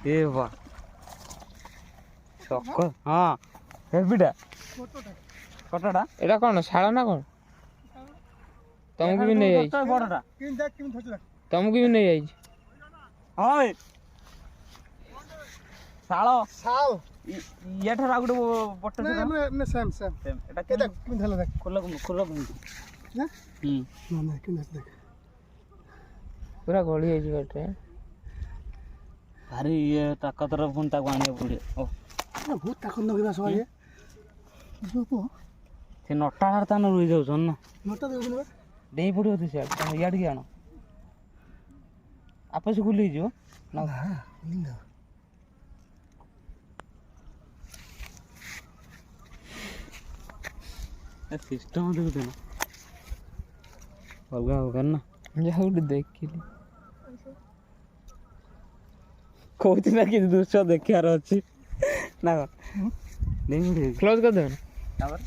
ଏ ବା ଚକ ହଁ ହେବିଟା କଟାଟା ଏଟା କଣ ଶାଳ ନା କଣ? ତମକୁ ବି ନେଇ ଯାଇଛି। ବଡ଼ଟା ତମକୁ ବି ନେଇ ଯାଇଛି। ହଁ ଭାଇ ଶାଳ ଇଏଠାରୁ ଆଉ ଗୋଟେ ବଟ ପୁରା ଗଳି ଯାଇଛି ବାଟରେ। ଭାରି ଇଏ ତାକତର ପୁଣି ତାକୁ ଆଣିବାକୁ ପଡ଼ିବ। ବହୁତ ତାକତ ଲଗେଇବା ସବାଇ ସେ ନଟା ହାର ତାନ ରହି ଯାଉଛନ୍ତି ନା ନଟା ଦେଉଛନ୍ତି ବା ଡେଇଁ ପଡ଼ିବ ତ ସିଆଡ଼େ ତମେ ଇଆଡ଼ିକି ଆଣ ଆପେ ସେ ଖୁଲି ହେଇଯିବ ନା ସିଷ୍ଟମ ଦେଖୁଛ ନା ଅଲଗା ଅଲଗା ନା ଯାହା ଗୋଟେ ଦେଖିଲି କହୁଛି ନା କିଛି ଦୃଶ୍ୟ ଦେଖିବାର ଅଛି ନା କଣ କ୍ଲୋଜ କରିଦେବେ ନା ତାପରେ